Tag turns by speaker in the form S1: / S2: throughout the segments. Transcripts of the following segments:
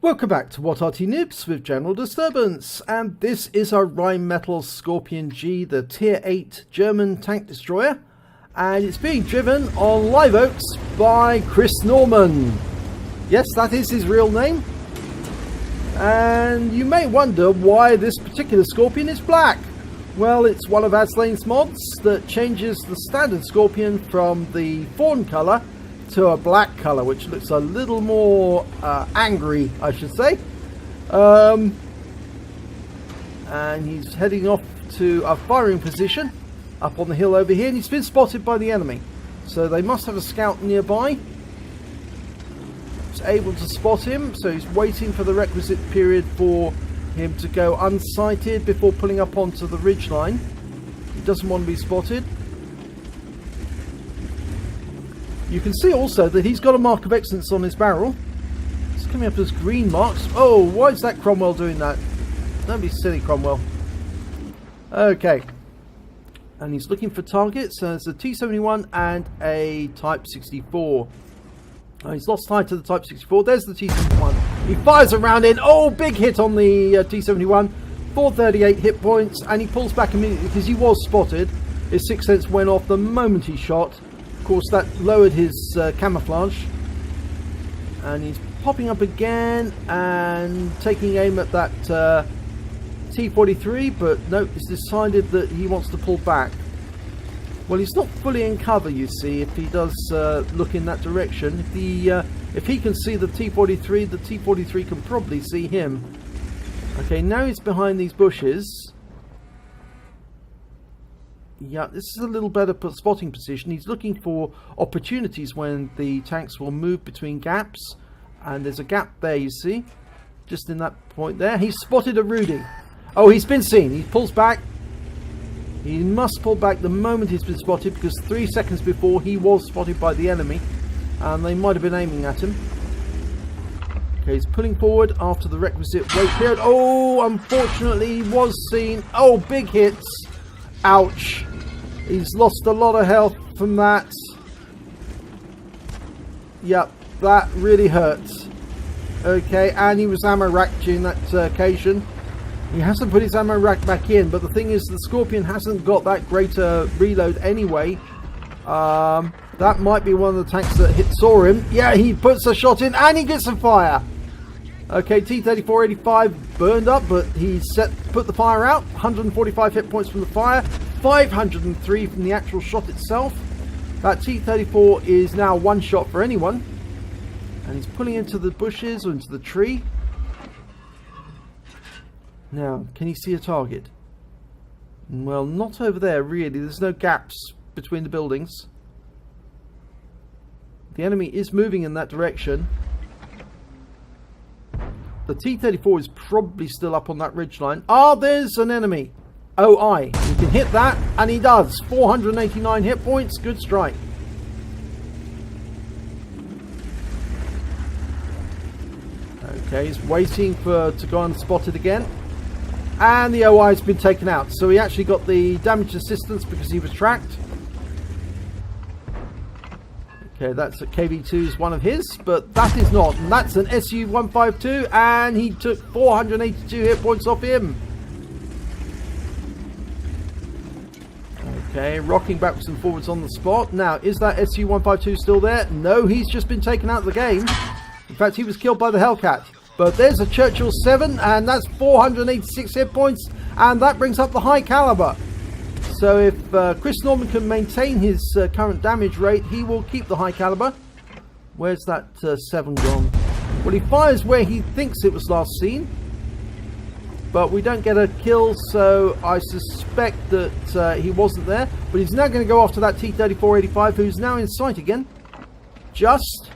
S1: Welcome back to What Arty Noobs with General Disturbance, and this is our Rheinmetall Skorpion G, the Tier 8 German tank destroyer, and it's being driven on live oaks by Chris Norman. Yes, that is his real name. And you may wonder why this particular Skorpion is black. Well, it's one of Aslains mods that changes the standard Skorpion from the fawn colour to a black colour, which looks a little more angry, I should say. And he's heading off to a firing position up on the hill over here, and he's been spotted by the enemy. So they must have a scout nearby. He's able to spot him, so he's waiting for the requisite period for him to go unsighted before pulling up onto the ridgeline. He doesn't want to be spotted. You can see also that he's got a mark of excellence on his barrel. It's coming up as green marks. Oh, why is that Cromwell doing that? Don't be silly, Cromwell. Okay. And he's looking for targets. So there's a T-71 and a Type 64. Oh, he's lost sight of the Type 64. There's the T-71. He fires a round in. Oh, big hit on the T-71. 438 hit points. And he pulls back immediately because he was spotted. His sixth sense went off the moment he shot. Of course, that lowered his camouflage, and he's popping up again and taking aim at that T-43, but no, he's decided that he wants to pull back. Well, he's not fully in cover, you see, if he does look in that direction. If he can see the T-43, the T-43 can probably see him. Okay, now he's behind these bushes. Yeah, this is a little better spotting position. He's looking for opportunities when the tanks will move between gaps. And there's a gap there, you see. Just in that point there. He's spotted a Rudy. Oh, he's been seen. He pulls back. He must pull back the moment he's been spotted, because 3 seconds before he was spotted by the enemy. And they might have been aiming at him. Okay, he's pulling forward after the requisite wait period. Oh, unfortunately he was seen. Oh, big hits. Ouch. He's lost a lot of health from that. Yep, that really hurts. Okay, and he was ammo racked during that occasion. He hasn't put his ammo rack back in, but the thing is, the Skorpion hasn't got that greater reload anyway. That might be one of the tanks that saw him. Yeah, he puts a shot in and he gets some fire. Okay, T-34-85 burned up, but he put the fire out. 145 hit points from the fire, 503 from the actual shot itself. That T-34 is now one shot for anyone. And he's pulling into the bushes or into the tree. Now, can he see a target? Well, not over there, really. There's no gaps between the buildings. The enemy is moving in that direction. The T-34 is probably still up on that ridgeline. Ah, there's an enemy. OI. He can hit that, and he does. 489 hit points. Good strike. Okay, he's waiting to go unspotted again. And the OI has been taken out. So he actually got the damage assistance because he was tracked. Okay, that's a KV2's one of his, but that is not. And that's an SU-152, and he took 482 hit points off him. Okay, rocking backwards and forwards on the spot. Now, is that SU-152 still there? No, he's just been taken out of the game. In fact, he was killed by the Hellcat. But there's a Churchill 7, and that's 486 hit points, and that brings up the high caliber. So if Chris Norman can maintain his current damage rate, he will keep the high caliber. Where's that 7 gone? Well, he fires where he thinks it was last seen. But we don't get a kill, so I suspect that he wasn't there. But he's now going to go after that T-34-85, who's now in sight again. Just.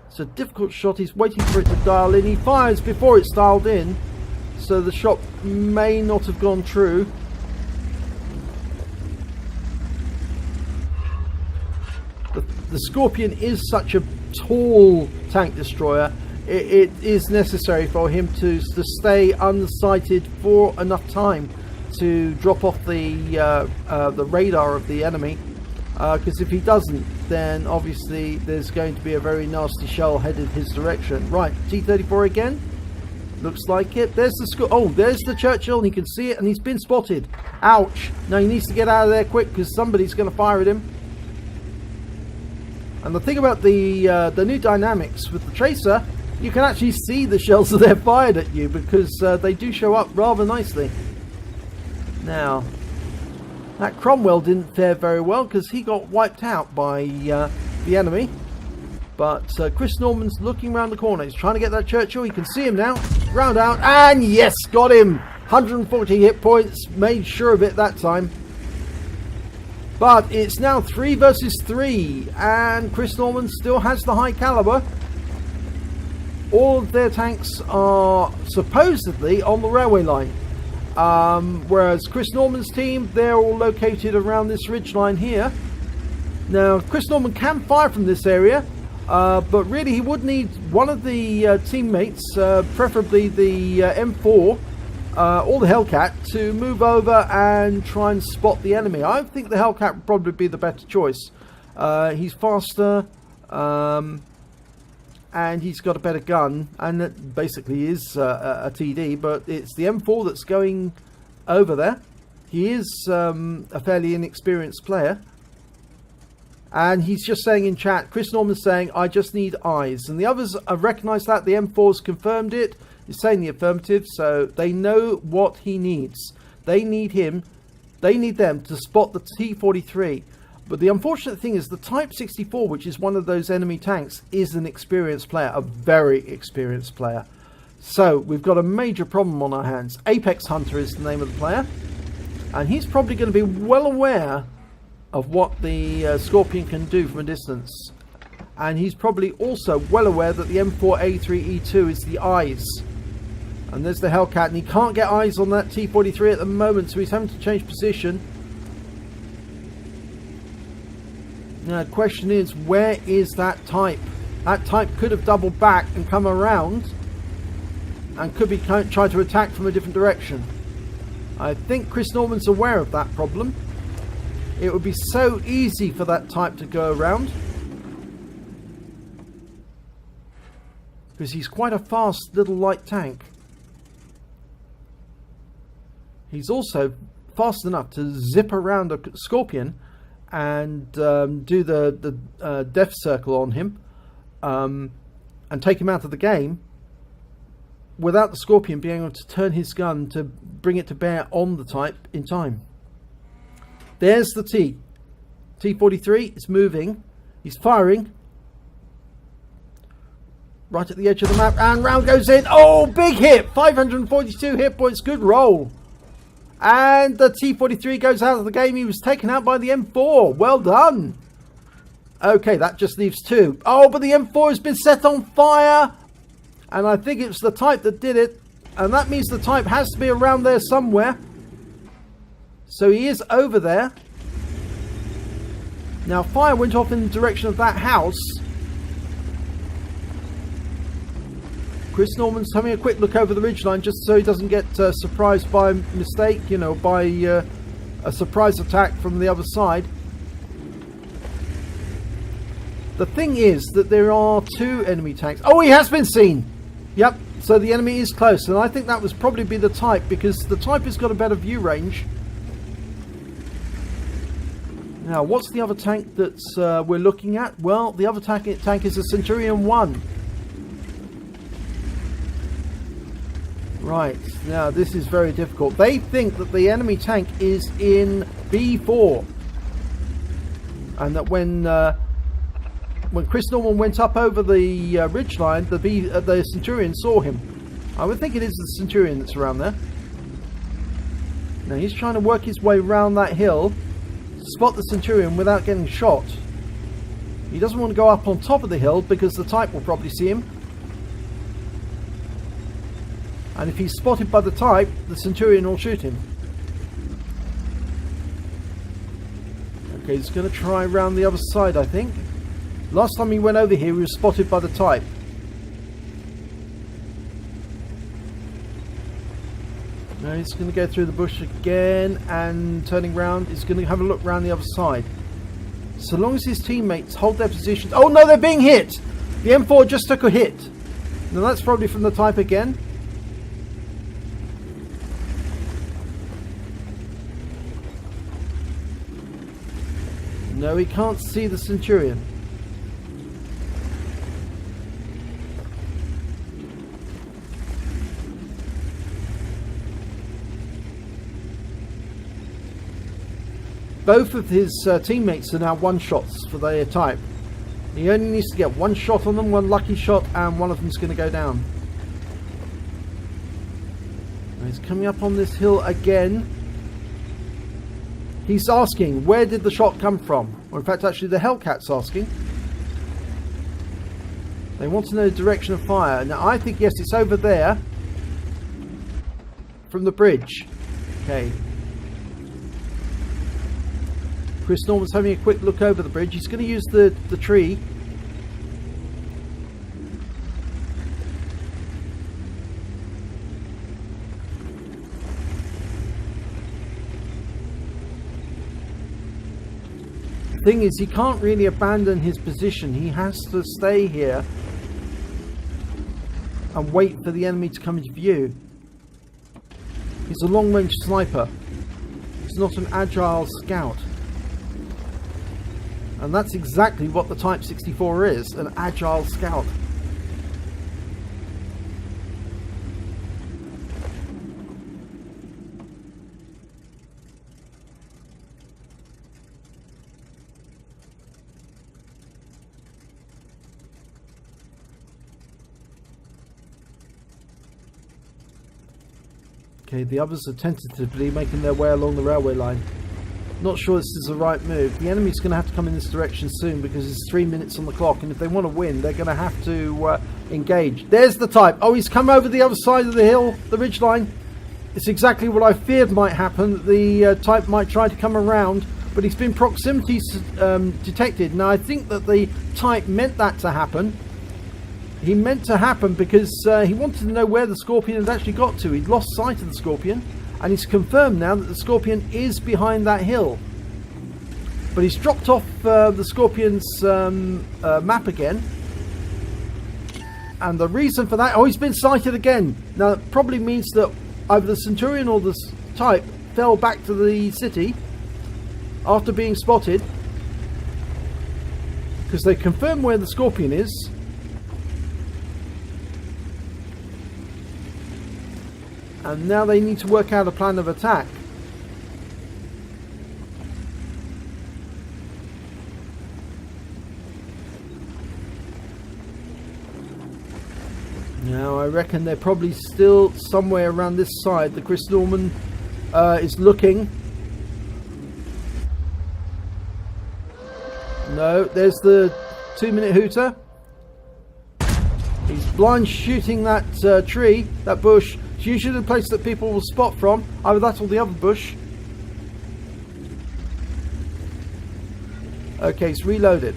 S1: It's a difficult shot. He's waiting for it to dial in. He fires before it's dialed in. So the shot may not have gone true. The Skorpion is such a tall tank destroyer. It is necessary for him to stay unsighted for enough time to drop off the radar of the enemy. Because if he doesn't, then obviously there's going to be a very nasty shell headed his direction. Right, T-34 again. Looks like it. There's the there's the Churchill, and he can see it, and he's been spotted. Ouch. Now he needs to get out of there quick because somebody's going to fire at him. And the thing about the new dynamics with the Tracer, you can actually see the shells that they're fired at you because they do show up rather nicely. Now, that Cromwell didn't fare very well because he got wiped out by the enemy. But Chris Norman's looking around the corner. He's trying to get that Churchill. You can see him now. Round out. And yes, got him. 140 hit points. Made sure of it that time. But it's now 3 versus 3. And Chris Norman still has the high caliber. All of their tanks are supposedly on the railway line. Whereas Chris Norman's team, they're all located around this ridge line here. Now, Chris Norman can fire from this area. But really he would need one of the teammates, preferably the M4 or the Hellcat, to move over and try and spot the enemy. I think the Hellcat would probably be the better choice. He's faster and he's got a better gun, and it basically is a TD, but it's the M4 that's going over there. He is a fairly inexperienced player. And he's just saying in chat, Chris Norman's saying, I just need eyes. And the others have recognised that. The M4's confirmed it. He's saying the affirmative. So they know what he needs. They need him. They need them to spot the T-43. But the unfortunate thing is the Type 64, which is one of those enemy tanks, is an experienced player. A very experienced player. So we've got a major problem on our hands. Apex Hunter is the name of the player. And he's probably going to be well aware of what the Scorpion can do from a distance, and he's probably also well aware that the M4A3E2 is the eyes, and there's the Hellcat, and he can't get eyes on that T-43 at the moment, so he's having to change position. Now the question is, where is that Type? That Type could have doubled back and come around and could be trying to attack from a different direction. I think Chris Norman's aware of that problem. It would be so easy for that Type to go around, because he's quite a fast little light tank. He's also fast enough to zip around a Scorpion and do the death circle on him and take him out of the game without the Scorpion being able to turn his gun to bring it to bear on the Type in time. There's the T-43 is moving. He's firing. Right at the edge of the map. And round goes in. Oh, big hit. 542 hit points. Good roll. And the T-43 goes out of the game. He was taken out by the M4. Well done. Okay, that just leaves 2. Oh, but the M4 has been set on fire. And I think it's the Type that did it. And that means the Type has to be around there somewhere. So he is over there. Now fire went off in the direction of that house. Chris Norman's having a quick look over the ridgeline just so he doesn't get surprised by mistake, you know, by a surprise attack from the other side. The thing is that there are 2 enemy tanks. Oh, he has been seen! Yep, so the enemy is close, and I think that was probably be the Type, because the Type has got a better view range. Now, what's the other tank that we're looking at? Well, the other tank is a Centurion 1. Right, now this is very difficult. They think that the enemy tank is in B4. And that when Chris Norman went up over the ridgeline, the Centurion saw him. I would think it is the Centurion that's around there. Now he's trying to work his way around that hill, spot the Centurion without getting shot. He doesn't want to go up on top of the hill because the Type will probably see him. And if he's spotted by the Type, the Centurion will shoot him. Okay, he's going to try around the other side, I think. Last time he went over here, he was spotted by the Type. Now he's going to go through the bush again, and turning round, he's going to have a look around the other side. So long as his teammates hold their positions... Oh no, they're being hit! The M4 just took a hit. Now that's probably from the Type again. No, he can't see the Centurion. Both of his teammates are now one-shots for their type. He only needs to get one shot on them, one lucky shot, and one of them's going to go down. Now he's coming up on this hill again. He's asking, where did the shot come from? Or in fact, actually the Hellcat's asking. They want to know the direction of fire. Now I think, yes, it's over there. From the bridge. Okay. Chris Norman's having a quick look over the bridge. He's going to use the tree. The thing is, he can't really abandon his position. He has to stay here and wait for the enemy to come into view. He's a long-range sniper. He's not an agile scout. And that's exactly what the Type 64 is, an agile scout. Okay, the others are tentatively making their way along the railway line. Not sure this is the right move. The enemy's going to have to come in this direction soon because it's 3 minutes on the clock, and if they want to win, they're going to have to engage. There's the Type. Oh, he's come over the other side of the hill, the ridgeline. It's exactly what I feared might happen. The Type might try to come around, but he's been proximity detected. Now, I think that the Type meant that to happen. He meant to happen because he wanted to know where the Skorpion had actually got to. He'd lost sight of the Skorpion. And he's confirmed now that the Skorpion is behind that hill. But he's dropped off the Skorpion's map again. And the reason for that... Oh, he's been sighted again. Now, that probably means that either the Centurion or the Type fell back to the city after being spotted. Because they confirm where the Skorpion is. And now they need to work out a plan of attack. Now I reckon they're probably still somewhere around this side. The Chris Norman is looking. No, there's the 2-minute hooter. He's blind shooting that tree, that bush. It's usually the place that people will spot from, either that or the other bush. Okay, it's reloaded.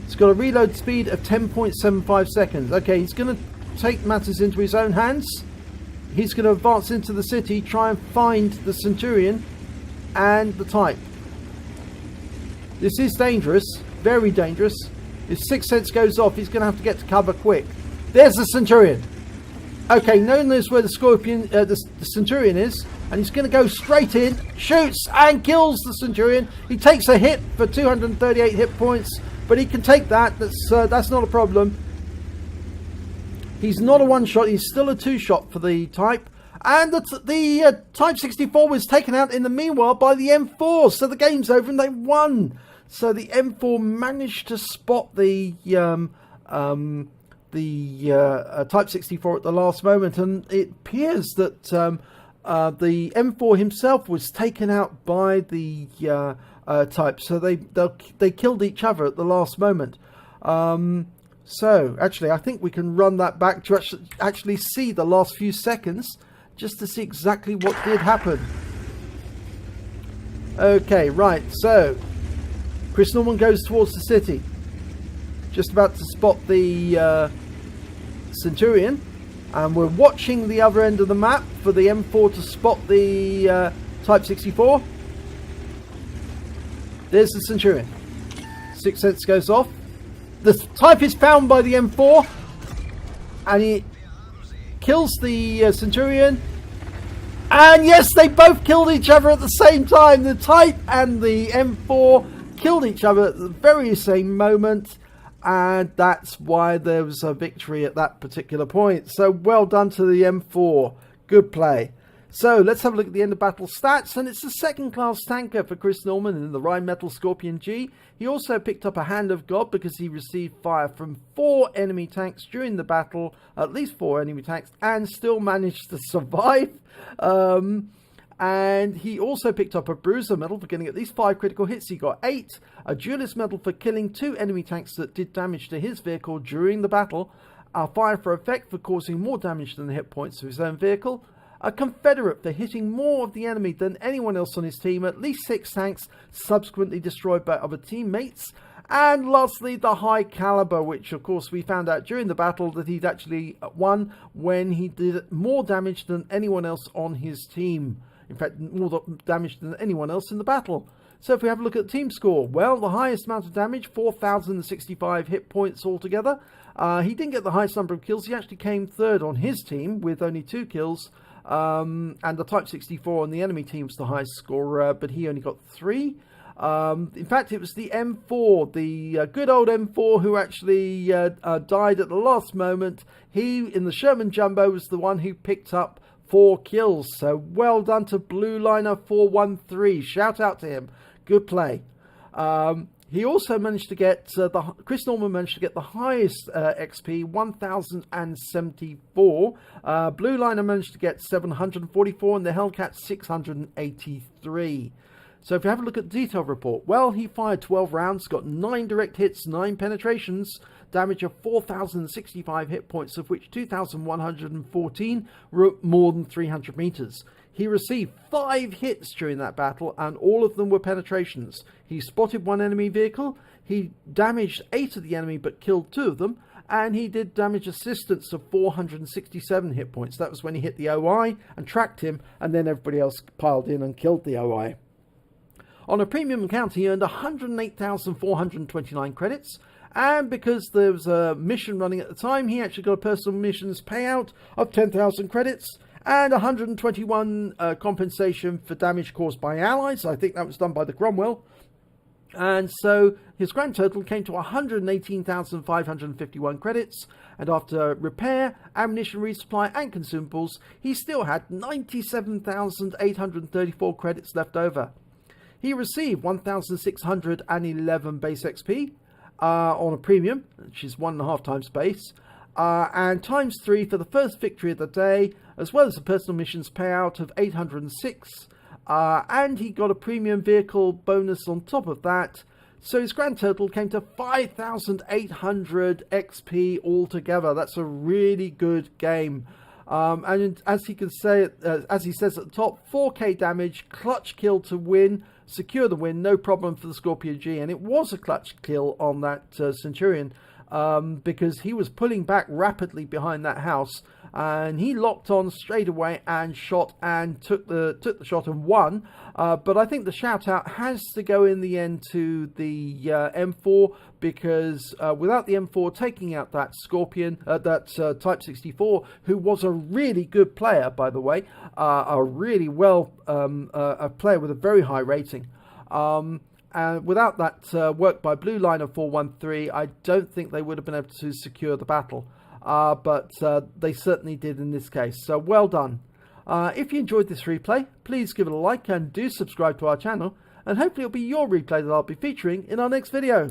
S1: It's got a reload speed of 10.75 seconds. Okay, he's going to take matters into his own hands. He's going to advance into the city, try and find the Centurion and the Type. This is dangerous, very dangerous. If Sixth Sense goes off, he's going to have to get to cover quick. There's the Centurion. Okay, no one knows where the Skorpion, the Centurion is, and he's going to go straight in, shoots and kills the Centurion. He takes a hit for 238 hit points, but he can take that. That's not a problem. He's not a one-shot. He's still a two-shot for the Type, and the Type 64 was taken out in the meanwhile by the M4. So the game's over and they won. So the M4 managed to spot the Type 64 at the last moment, and it appears that the M4 himself was taken out by the Type, so they killed each other at the last moment. So actually I think we can run that back to actually see the last few seconds, just to see exactly what did happen. Okay, right, so Chris Norman goes towards the city, just about to spot the Centurion, and we're watching the other end of the map for the M4 to spot the Type 64. There's the Centurion. Sixth Sense goes off. The Type is found by the M4, and he kills the Centurion, And yes, they both killed each other at the same time. The Type and the M4 killed each other at the very same moment. And that's why there was a victory at that particular point. So well done to the M4. Good play. So let's have a look at the end of battle stats. And it's a second class tanker for Chris Norman in the Rheinmetall Skorpion G. He also picked up a Hand of God because he received fire from 4 enemy tanks during the battle. At least 4 enemy tanks. And still managed to survive. And he also picked up a Bruiser medal for getting at least 5 critical hits. He got 8. A Duelist medal for killing 2 enemy tanks that did damage to his vehicle during the battle. A Fire for Effect for causing more damage than the hit points to his own vehicle. A Confederate for hitting more of the enemy than anyone else on his team. At least 6 tanks subsequently destroyed by other teammates. And lastly, the High Calibre, which of course we found out during the battle that he'd actually won when he did more damage than anyone else on his team. In fact, more damage than anyone else in the battle. So if we have a look at the team score, well, the highest amount of damage, 4,065 hit points altogether. He didn't get the highest number of kills. He actually came third on his team with only 2 kills. And the Type 64 on the enemy team was the highest scorer, but he only got 3. In fact, it was the M4, the good old M4, who actually died at the last moment. He, in the Sherman Jumbo, was the one who picked up 4 kills. So well done to Blue Liner 413. Shout out to him. Good play. He also managed to get Chris Norman managed to get the highest XP, 1,074. Blue Liner managed to get 744, and the Hellcat 683. So if you have a look at the detailed report, well, he fired 12 rounds, got 9 direct hits, 9 penetrations, damage of 4,065 hit points, of which 2,114 were more than 300 meters. He received 5 hits during that battle, and all of them were penetrations. He spotted 1 enemy vehicle, he damaged 8 of the enemy but killed 2 of them, and he did damage assistance of 467 hit points. That was when he hit the OI and tracked him, and then everybody else piled in and killed the OI. On a premium account, he earned 108,429 credits, and because there was a mission running at the time, he actually got a personal missions payout of 10,000 credits and 121 compensation for damage caused by allies. I think that was done by the Cromwell. And so his grand total came to 118,551 credits, and after repair, ammunition resupply and consumables, he still had 97,834 credits left over. He received 1,611 base XP on a premium, which is 1.5 times base, and times 3 for the first victory of the day, as well as a personal missions payout of 806. And he got a premium vehicle bonus on top of that. So his grand total came to 5,800 XP altogether. That's a really good game. And as he can say, as he says at the top, 4k damage, clutch kill to win, secure the win, no problem for the Skorpion G. And it was a clutch kill on that Centurion, because he was pulling back rapidly behind that house, and he locked on straight away and shot and took the shot and won. But I think the shout out has to go in the end to the M4, because without the M4 taking out that Skorpion, that Type 64, who was a really good player, by the way, a really well a player with a very high rating. And without that work by Blue Liner 413, I don't think they would have been able to secure the battle. But they certainly did in this case. So well done. If you enjoyed this replay, please give it a like and do subscribe to our channel. And hopefully it'll be your replay that I'll be featuring in our next video.